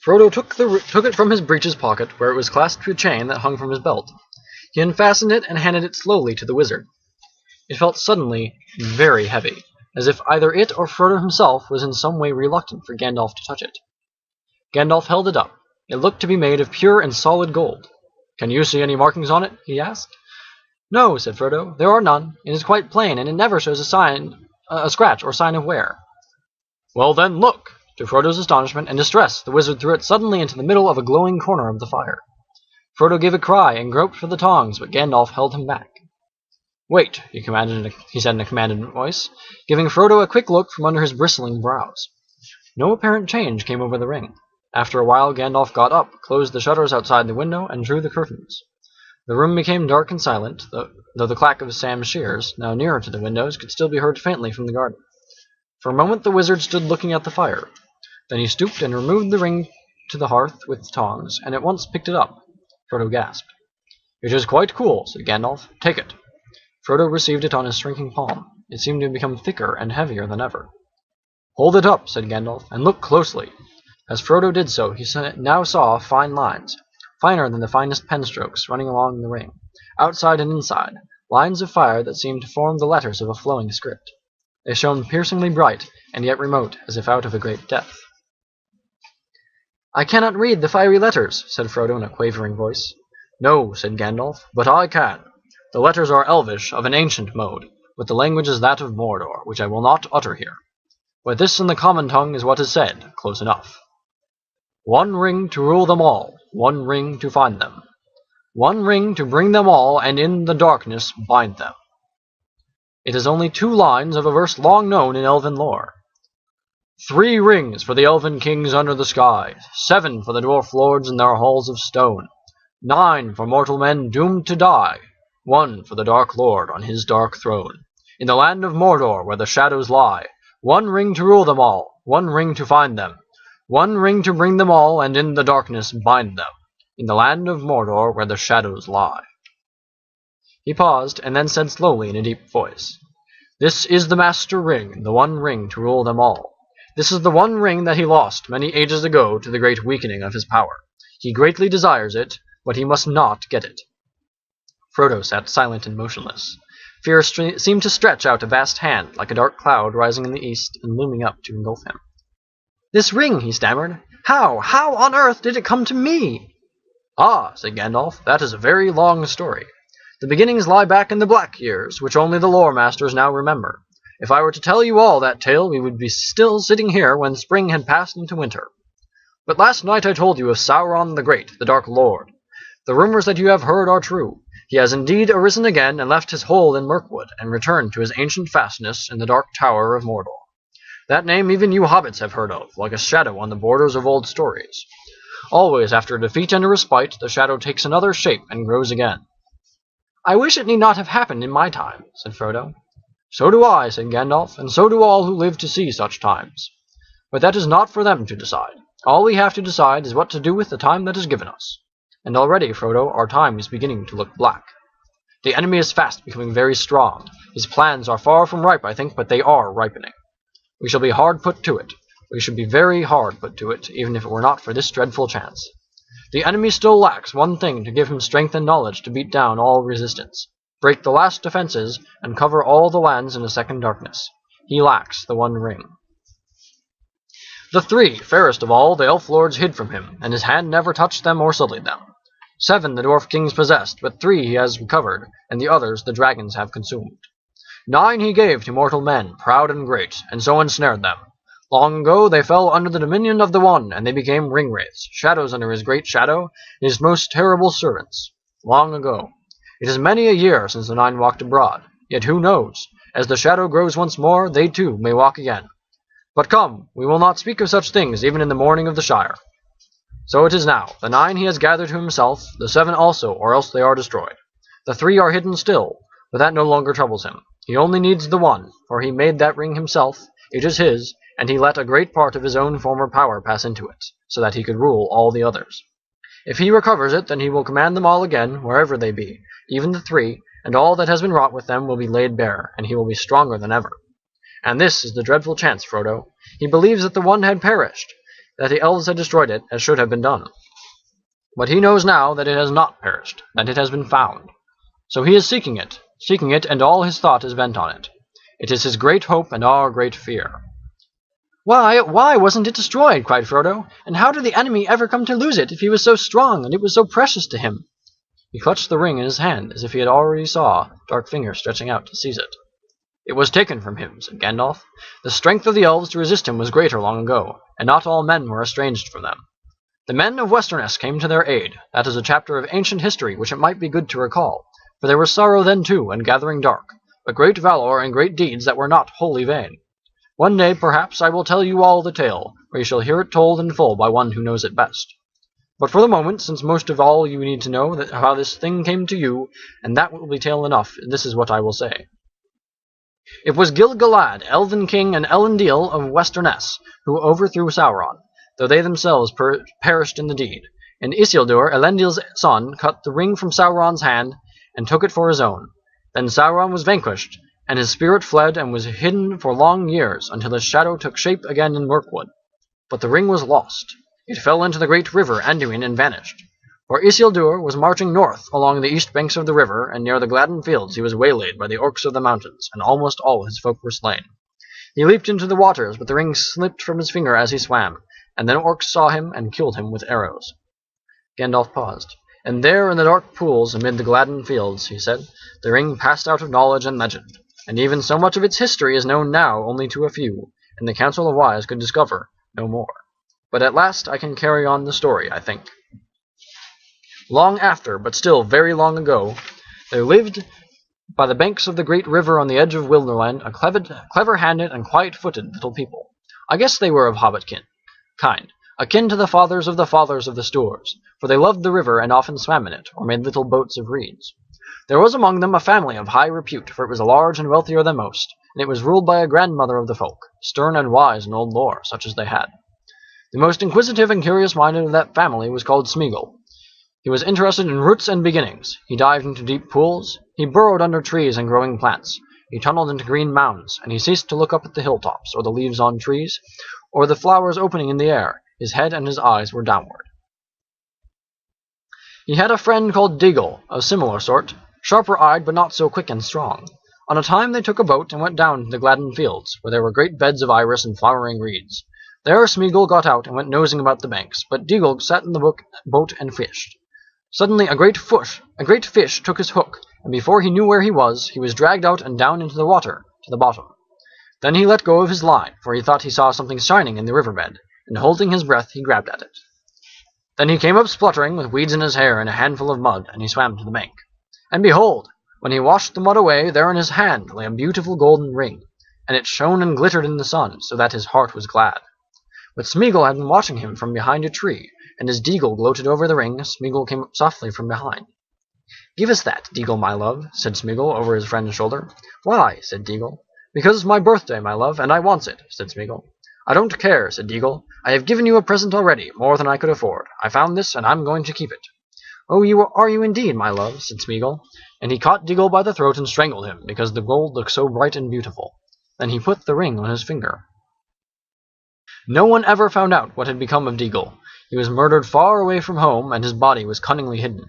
Frodo took it from his breeches pocket, where it was clasped to a chain that hung from his belt. He unfastened it and handed it slowly to the wizard. It felt suddenly very heavy, as if either it or Frodo himself was in some way reluctant for Gandalf to touch it. Gandalf held it up. It looked to be made of pure and solid gold. "Can you see any markings on it?" he asked. "No," said Frodo, "there are none. It is quite plain, and it never shows a scratch or sign of wear." "Well then, look!" To Frodo's astonishment and distress, the wizard threw it suddenly into the middle of a glowing corner of the fire. Frodo gave a cry and groped for the tongs, but Gandalf held him back. "Wait," he said in a commanding voice, giving Frodo a quick look from under his bristling brows. No apparent change came over the ring. After a while Gandalf got up, closed the shutters outside the window, and drew the curtains. The room became dark and silent, though the clack of Sam's shears, now nearer to the windows, could still be heard faintly from the garden. For a moment the wizard stood looking at the fire. Then he stooped and removed the ring to the hearth with the tongs, and at once picked it up. Frodo gasped. "It is quite cool," said Gandalf. "Take it." Frodo received it on his shrinking palm. It seemed to become thicker and heavier than ever. "Hold it up," said Gandalf, "and look closely." As Frodo did so, he now saw fine lines, finer than the finest pen strokes, running along the ring, outside and inside, lines of fire that seemed to form the letters of a flowing script. They shone piercingly bright, and yet remote, as if out of a great depth. "I cannot read the fiery letters," said Frodo in a quavering voice. "No," said Gandalf, "but I can. The letters are Elvish, of an ancient mode, but the language is that of Mordor, which I will not utter here. But this in the common tongue is what is said, close enough. One ring to rule them all, one ring to find them. One ring to bring them all, and in the darkness bind them. It is only 2 lines of a verse long known in elven lore. 3 rings for the elven kings under the sky, 7 for the dwarf lords in their halls of stone, 9 for mortal men doomed to die, 1 for the Dark Lord on his dark throne. In the land of Mordor where the shadows lie, 1 ring to rule them all, 1 ring to find them. 1 ring to bring them all, and in the darkness bind them. In the land of Mordor where the shadows lie." He paused, and then said slowly in a deep voice, "This is the Master Ring, the one ring to rule them all. This is the one ring that he lost many ages ago to the great weakening of his power. He greatly desires it, but he must not get it." Frodo sat silent and motionless. Fear seemed to stretch out a vast hand, like a dark cloud rising in the east and looming up to engulf him. "This ring," he stammered. How on earth did it come to me?" "Ah," said Gandalf, "that is a very long story. The beginnings lie back in the Black Years, which only the lore masters now remember. If I were to tell you all that tale, we would be still sitting here when spring had passed into winter. But last night I told you of Sauron the Great, the Dark Lord. The rumors that you have heard are true. He has indeed arisen again and left his hold in Mirkwood, and returned to his ancient fastness in the Dark Tower of Mordor. That name even you hobbits have heard of, like a shadow on the borders of old stories. Always after a defeat and a respite, the shadow takes another shape and grows again." "I wish it need not have happened in my time," said Frodo. "So do I," said Gandalf, "and so do all who live to see such times. But that is not for them to decide. All we have to decide is what to do with the time that is given us. And already, Frodo, our time is beginning to look black. The enemy is fast becoming very strong. His plans are far from ripe, I think, but they are ripening. We shall be hard put to it. We should be very hard put to it, even if it were not for this dreadful chance. The enemy still lacks one thing to give him strength and knowledge to beat down all resistance, break the last defenses, and cover all the lands in a second darkness. He lacks the one ring. The 3, fairest of all, the elf lords hid from him, and his hand never touched them or sullied them. 7 the dwarf kings possessed, but 3 he has recovered, and the others the dragons have consumed. 9 he gave to mortal men, proud and great, and so ensnared them. Long ago they fell under the dominion of the One, and they became ring-wraiths, shadows under his great shadow, his most terrible servants. Long ago. It is many a year since the 9 walked abroad, yet who knows? As the shadow grows once more, they too may walk again. But come, we will not speak of such things even in the morning of the Shire. So it is now. The 9 he has gathered to himself, the 7 also, or else they are destroyed. The 3 are hidden still, but that no longer troubles him. He only needs the 1, for he made that ring himself, it is his, and he let a great part of his own former power pass into it, so that he could rule all the others. If he recovers it, then he will command them all again, wherever they be, even the 3, and all that has been wrought with them will be laid bare, and he will be stronger than ever. And this is the dreadful chance, Frodo. He believes that the 1 had perished. that the elves had destroyed it as should have been done. But he knows now that it has not perished, that it has been found. So he is seeking it, and all his thought is bent on it. It is his great hope and our great fear. Why wasn't it destroyed? Cried Frodo. And how did the enemy ever come to lose it if he was so strong and it was so precious to him? He clutched the ring in his hand as if he had already saw dark fingers stretching out to seize it. It was taken from him, said Gandalf. The strength of the elves to resist him was greater long ago, and not all men were estranged from them. The men of Westernesse came to their aid. That is a chapter of ancient history which it might be good to recall, for there was sorrow then too, and gathering dark, but great valor and great deeds that were not wholly vain. One day, perhaps, I will tell you all the tale, or you shall hear it told in full by one who knows it best. But for the moment, since most of all you need to know how this thing came to you, and that will be tale enough, this is what I will say. It was Gil-galad, Elven King and Elendil of Westernesse, who overthrew Sauron, though they themselves perished in the deed. And Isildur, Elendil's son, cut the ring from Sauron's hand, and took it for his own. Then Sauron was vanquished, and his spirit fled and was hidden for long years, until his shadow took shape again in Mirkwood. But the ring was lost. It fell into the great river Anduin and vanished. For Isildur was marching north along the east banks of the river, and near the Gladden fields he was waylaid by the orcs of the mountains, and almost all his folk were slain. He leaped into the waters, but the ring slipped from his finger as he swam, and then orcs saw him and killed him with arrows. Gandalf paused. And there in the dark pools amid the Gladden fields, he said, the ring passed out of knowledge and legend, and even so much of its history is known now only to a few, and the Council of Wise could discover no more. But at last I can carry on the story, I think. Long after, but still very long ago, there lived by the banks of the great river on the edge of Wilderland a clever-handed and quiet-footed little people. I guess they were of hobbit kind, akin to the fathers of the Stoors, for they loved the river and often swam in it, or made little boats of reeds. There was among them a family of high repute, for it was large and wealthier than most, and it was ruled by a grandmother of the folk, stern and wise in old lore, such as they had. The most inquisitive and curious-minded of that family was called Smeagol. He was interested in roots and beginnings. He dived into deep pools. He burrowed under trees and growing plants. He tunneled into green mounds, and he ceased to look up at the hilltops, or the leaves on trees, or the flowers opening in the air. His head and his eyes were downward. He had a friend called Deagle, of similar sort, sharper-eyed but not so quick and strong. On a time they took a boat and went down to the Gladden fields, where there were great beds of iris and flowering reeds. There Smeagol got out and went nosing about the banks, but Deagle sat in the boat and fished. Suddenly a great fish took his hook, and before he knew where he was dragged out and down into the water, to the bottom. Then he let go of his line, for he thought he saw something shining in the riverbed, and holding his breath he grabbed at it. Then he came up spluttering, with weeds in his hair and a handful of mud, and he swam to the bank. And behold, when he washed the mud away, there in his hand lay a beautiful golden ring, and it shone and glittered in the sun, so that his heart was glad. But Smeagol had been watching him from behind a tree, and as Deagle gloated over the ring, Smeagol came up softly from behind. "Give us that, Deagle, my love," said Smeagol over his friend's shoulder. "Why?" said Deagle. "Because it's my birthday, my love, and I wants it," said Smeagol. "I don't care," said Deagle. "I have given you a present already, more than I could afford. I found this, and I'm going to keep it." "Oh, are you indeed, my love?" said Smeagol, and he caught Deagle by the throat and strangled him, because the gold looked so bright and beautiful. Then he put the ring on his finger. No one ever found out what had become of Deagle. He was murdered far away from home, and his body was cunningly hidden.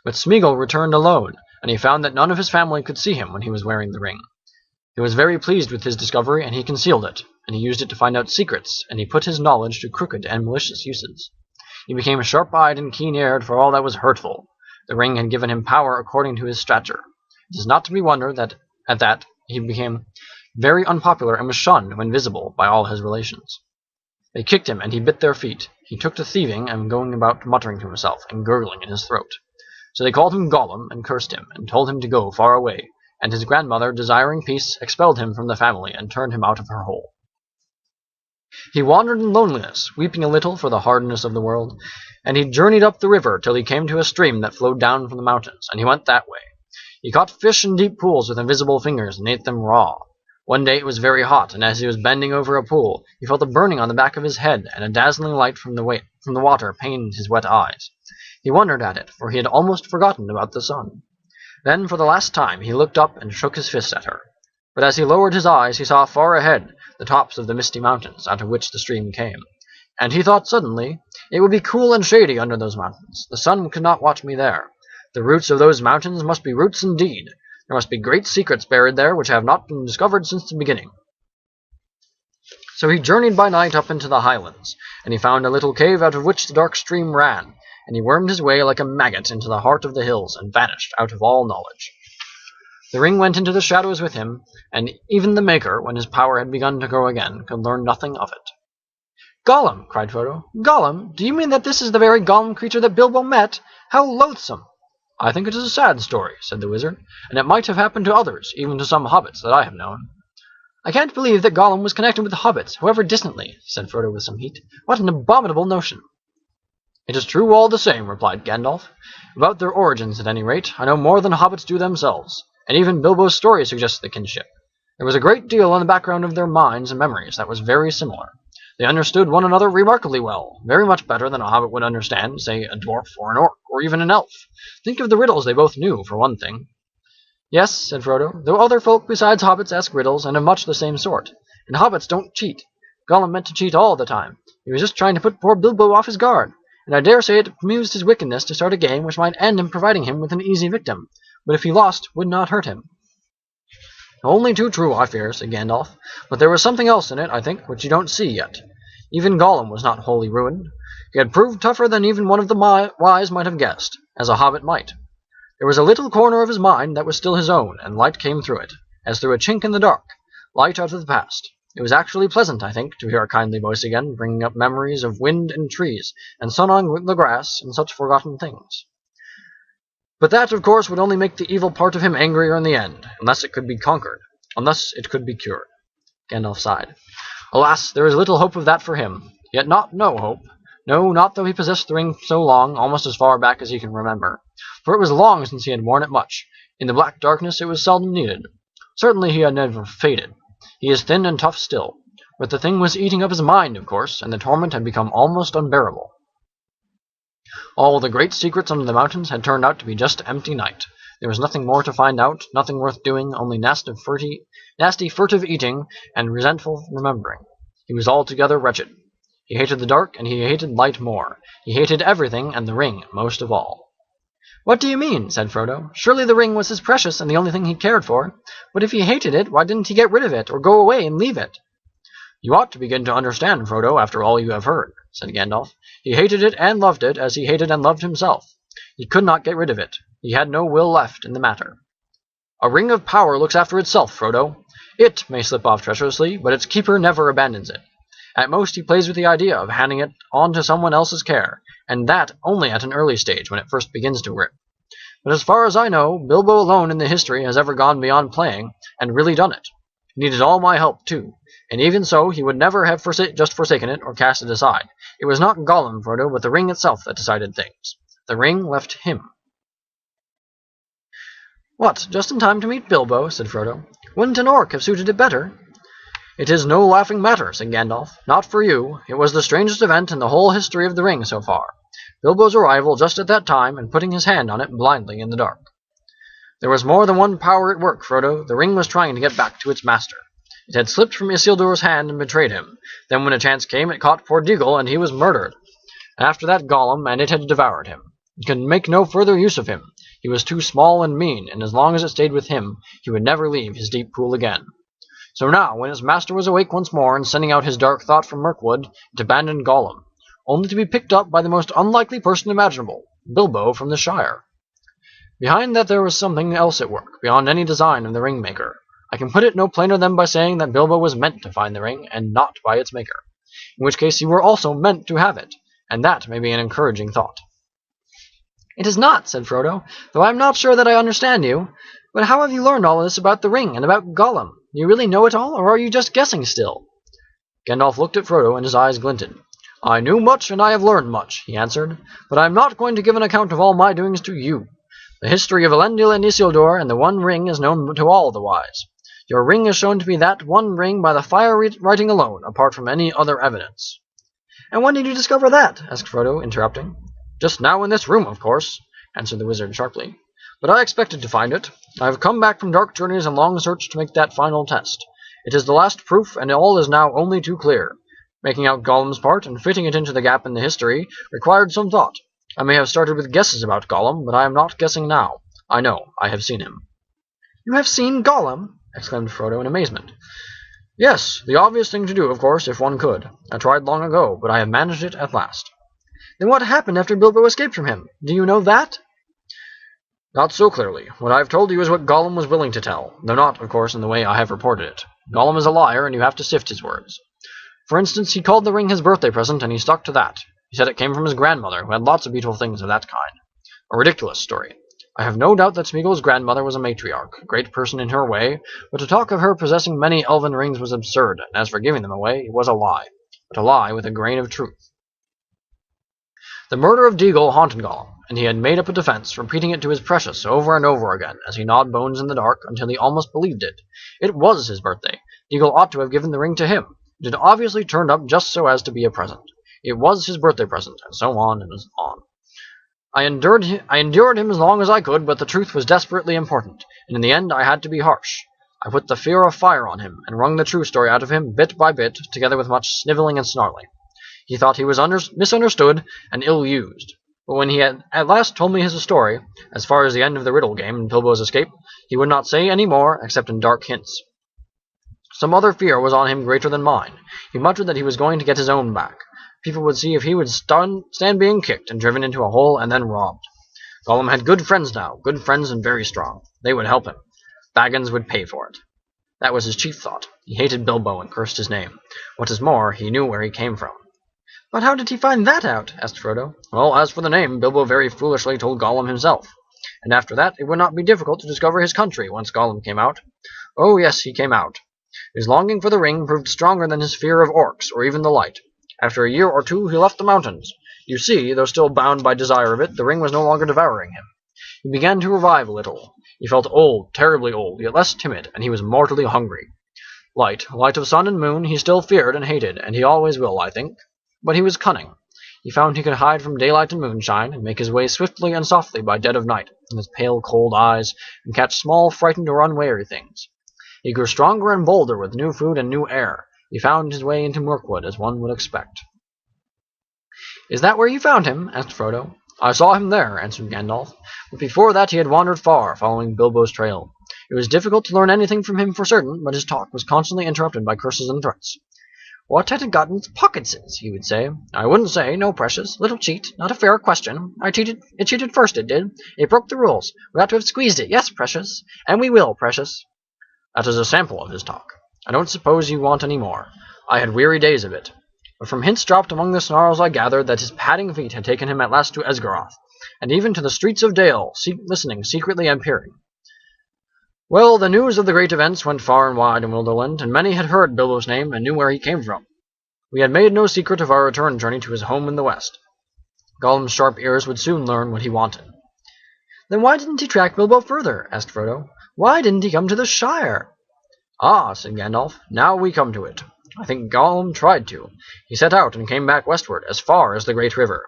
But Smeagol returned alone, and he found that none of his family could see him when he was wearing the ring. He was very pleased with his discovery, and he concealed it, and he used it to find out secrets, and he put his knowledge to crooked and malicious uses. He became sharp-eyed and keen-eared for all that was hurtful. The ring had given him power according to his stature. It is not to be wondered that at that he became very unpopular and was shunned when visible by all his relations. They kicked him, and he bit their feet. He took to thieving and going about muttering to himself and gurgling in his throat. So they called him Gollum and cursed him, and told him to go far away, and his grandmother, desiring peace, expelled him from the family and turned him out of her hole. He wandered in loneliness, weeping a little for the hardness of the world, and he journeyed up the river till he came to a stream that flowed down from the mountains, and he went that way. He caught fish in deep pools with invisible fingers and ate them raw. One day it was very hot, and as he was bending over a pool, he felt a burning on the back of his head, and a dazzling light from the water pained his wet eyes. He wondered at it, for he had almost forgotten about the sun. Then, for the last time, he looked up and shook his fist at her. But as he lowered his eyes, he saw far ahead the tops of the misty mountains, out of which the stream came. And he thought suddenly, "It would be cool and shady under those mountains. The sun could not watch me there. The roots of those mountains must be roots indeed. There must be great secrets buried there which have not been discovered since the beginning." So he journeyed by night up into the highlands, and he found a little cave out of which the dark stream ran, and he wormed his way like a maggot into the heart of the hills, and vanished out of all knowledge. The ring went into the shadows with him, and even the Maker, when his power had begun to grow again, could learn nothing of it. "Gollum!" cried Frodo. "Gollum! Do you mean that this is the very Gollum creature that Bilbo met? How loathsome!" "I think it is a sad story," said the wizard, "and it might have happened to others, even to some hobbits that I have known." "I can't believe that Gollum was connected with the hobbits, however distantly," said Frodo with some heat. "What an abominable notion!" "It is true all the same," replied Gandalf. "About their origins, at any rate, I know more than hobbits do themselves, and even Bilbo's story suggests the kinship. There was a great deal in the background of their minds and memories that was very similar. They understood one another remarkably well, very much better than a hobbit would understand, say, a dwarf or an orc, or even an elf. Think of the riddles they both knew, for one thing." "Yes," said Frodo, "though other folk besides hobbits ask riddles, and of much the same sort. And hobbits don't cheat. Gollum meant to cheat all the time. He was just trying to put poor Bilbo off his guard, and I dare say it amused his wickedness to start a game which might end in providing him with an easy victim, but if he lost, would not hurt him." "Only too true, I fear," said Gandalf. "But there was something else in it, I think, which you don't see yet. Even Gollum was not wholly ruined. He had proved tougher than even one of the wise might have guessed, as a hobbit might. There was a little corner of his mind that was still his own, and light came through it, as through a chink in the dark, light out of the past. It was actually pleasant, I think, to hear a kindly voice again, bringing up memories of wind and trees, and sun on the grass, and such forgotten things. But that, of course, would only make the evil part of him angrier in the end, unless it could be conquered, unless it could be cured." Gandalf sighed. "Alas, there is little hope of that for him. Yet not no hope. No, not though he possessed the ring so long, almost as far back as he can remember. For it was long since he had worn it much. In the black darkness it was seldom needed. Certainly he had never faded. He is thin and tough still. But the thing was eating up his mind, of course, and the torment had become almost unbearable. All the great secrets under the mountains had turned out to be just empty night. There was nothing more to find out, nothing worth doing, only nasty furtive eating and resentful remembering. He was altogether wretched. He hated the dark, and he hated light more. He hated everything, and the ring most of all. "What do you mean?" said Frodo. "Surely the ring was his precious and the only thing he cared for. But if he hated it, why didn't he get rid of it, or go away and leave it?" "You ought to begin to understand, Frodo, after all you have heard," said Gandalf. "He hated it and loved it, as he hated and loved himself. He could not get rid of it. He had no will left in the matter. A ring of power looks after itself, Frodo. It may slip off treacherously, but its keeper never abandons it. At most he plays with the idea of handing it on to someone else's care, and that only at an early stage, when it first begins to grip. But as far as I know, Bilbo alone in the history has ever gone beyond playing, and really done it. He needed all my help, too, and even so he would never have just forsaken it or cast it aside. It was not Gollum, Frodo, but the ring itself that decided things. The ring left him." "What, just in time to meet Bilbo?" said Frodo. "Wouldn't an orc have suited it better?" "It is no laughing matter," said Gandalf. "Not for you. It was the strangest event in the whole history of the ring so far. Bilbo's arrival just at that time, and putting his hand on it blindly in the dark. There was more than one power at work, Frodo. The ring was trying to get back to its master. It had slipped from Isildur's hand and betrayed him. Then when a chance came, it caught poor Deagle, and he was murdered. After that Gollum, and it had devoured him. It could make no further use of him. He was too small and mean, and as long as it stayed with him, he would never leave his deep pool again. So now, when its master was awake once more and sending out his dark thought from Mirkwood, it abandoned Gollum, only to be picked up by the most unlikely person imaginable, Bilbo from the Shire. Behind that there was something else at work, beyond any design of the ring-maker. I can put it no plainer than by saying that Bilbo was meant to find the ring, and not by its maker, in which case you were also meant to have it, and that may be an encouraging thought." "It is not," said Frodo, "though I am not sure that I understand you. But how have you learned all this about the ring and about Gollum? Do you really know it all, or are you just guessing still?" Gandalf looked at Frodo, and his eyes glinted. "I knew much, and I have learned much," he answered, "but I am not going to give an account of all my doings to you. The history of Elendil and Isildur and the One Ring is known to all the wise. Your ring is shown to be that one ring by the fire writing alone, apart from any other evidence." "And when did you discover that?" asked Frodo, interrupting. "Just now in this room, of course," answered the wizard sharply. "But I expected to find it. I have come back from dark journeys and long search to make that final test. It is the last proof, and all is now only too clear. Making out Gollum's part and fitting it into the gap in the history required some thought. I may have started with guesses about Gollum, but I am not guessing now. I know. I have seen him." "You have seen Gollum?" exclaimed Frodo in amazement. "Yes, the obvious thing to do, of course, if one could. I tried long ago, but I have managed it at last." "Then what happened after Bilbo escaped from him? Do you know that?" "Not so clearly. What I have told you is what Gollum was willing to tell, though not, of course, in the way I have reported it. Gollum is a liar, and you have to sift his words. For instance, he called the ring his birthday present, and he stuck to that. He said it came from his grandmother, who had lots of beautiful things of that kind. A ridiculous story. I have no doubt that Smeagol's grandmother was a matriarch, a great person in her way, but to talk of her possessing many elven rings was absurd, and as for giving them away, it was a lie, but a lie with a grain of truth. The murder of Deagle haunted Gollum, and he had made up a defense, repeating it to his precious over and over again as he gnawed bones in the dark until he almost believed it. It was his birthday. Deagle ought to have given the ring to him. It had obviously turned up just so as to be a present. It was his birthday present, and so on and on. I endured him as long as I could, but the truth was desperately important, and in the end I had to be harsh. I put the fear of fire on him, and wrung the true story out of him bit by bit, together with much snivelling and snarling. He thought he was misunderstood and ill-used, but when he had at last told me his story, as far as the end of the riddle game and Bilbo's escape, he would not say any more, except in dark hints. Some other fear was on him greater than mine. He muttered that he was going to get his own back. People would see if he would stand being kicked and driven into a hole and then robbed. Gollum had good friends now, good friends and very strong. They would help him. Baggins would pay for it. That was his chief thought. He hated Bilbo and cursed his name. What is more, he knew where he came from. "But how did he find that out?" asked Frodo. "Well, as for the name, Bilbo very foolishly told Gollum himself. And after that, it would not be difficult to discover his country once Gollum came out. Oh, yes, he came out. His longing for the ring proved stronger than his fear of orcs, or even the light. After a year or two, he left the mountains. You see, though still bound by desire of it, the ring was no longer devouring him. He began to revive a little. He felt old, terribly old, yet less timid, and he was mortally hungry. Light of sun and moon, he still feared and hated, and he always will, I think. But he was cunning. He found he could hide from daylight and moonshine, and make his way swiftly and softly by dead of night, in his pale, cold eyes, and catch small, frightened or unwary things. He grew stronger and bolder with new food and new air. He found his way into Mirkwood, as one would expect." "Is that where you found him?" asked Frodo. "I saw him there," answered Gandalf. "But before that he had wandered far, following Bilbo's trail. It was difficult to learn anything from him for certain, but his talk was constantly interrupted by curses and threats. 'What had it got in its pockets?' he would say. 'I wouldn't say, no, precious. Little cheat. Not a fair question. It cheated first, it did. It broke the rules. We ought to have squeezed it. Yes, precious. And we will, precious.' That is a sample of his talk. I don't suppose you want any more. I had weary days of it. But from hints dropped among the snarls I gathered that his padding feet had taken him at last to Esgaroth, and even to the streets of Dale, listening secretly and peering. Well, the news of the great events went far and wide in Wilderland, and many had heard Bilbo's name and knew where he came from. We had made no secret of our return journey to his home in the west. Gollum's sharp ears would soon learn what he wanted." "Then why didn't he track Bilbo further?" asked Frodo. "Why didn't he come to the Shire?" "Ah," said Gandalf, "now we come to it. I think Gollum tried to. He set out and came back westward, as far as the great river.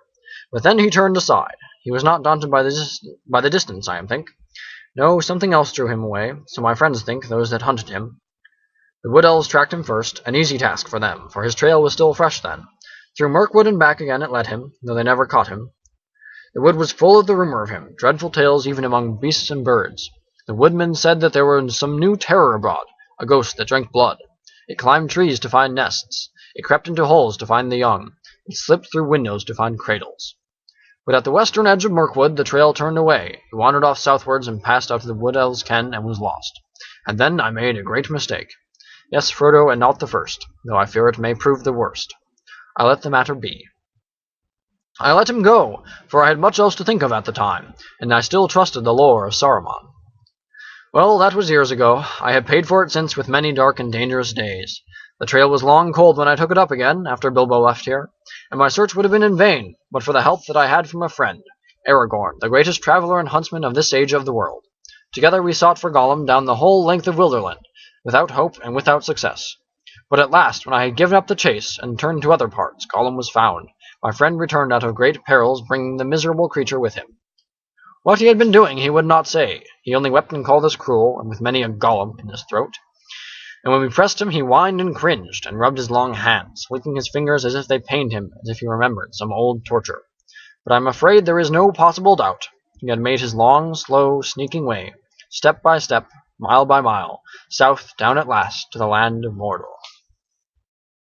But then he turned aside. He was not daunted by the distance, I think. No, something else drew him away, so my friends think, those that hunted him. The Wood Elves tracked him first, an easy task for them, for his trail was still fresh then. Through Mirkwood and back again it led him, though they never caught him. The wood was full of the rumor of him, dreadful tales even among beasts and birds. The woodmen said that there was some new terror abroad, a ghost that drank blood. It climbed trees to find nests. It crept into holes to find the young. It slipped through windows to find cradles. But at the western edge of Mirkwood the trail turned away. He wandered off southwards and passed out of the Wood Elves' ken and was lost. And then I made a great mistake. Yes, Frodo, and not the first, though I fear it may prove the worst. I let the matter be. I let him go, for I had much else to think of at the time, and I still trusted the lore of Saruman. Well, that was years ago. I have paid for it since with many dark and dangerous days. The trail was long cold when I took it up again, after Bilbo left here, and my search would have been in vain, but for the help that I had from a friend, Aragorn, the greatest traveller and huntsman of this age of the world. Together we sought for Gollum down the whole length of Wilderland, without hope and without success. But at last, when I had given up the chase and turned to other parts, Gollum was found. My friend returned out of great perils, bringing the miserable creature with him. What he had been doing he would not say. He only wept and called us cruel, and with many a Gollum in his throat. And when we pressed him, he whined and cringed, and rubbed his long hands, licking his fingers as if they pained him, as if he remembered some old torture. But I'm afraid there is no possible doubt. He had made his long, slow, sneaking way, step by step, mile by mile, south down at last to the land of Mordor.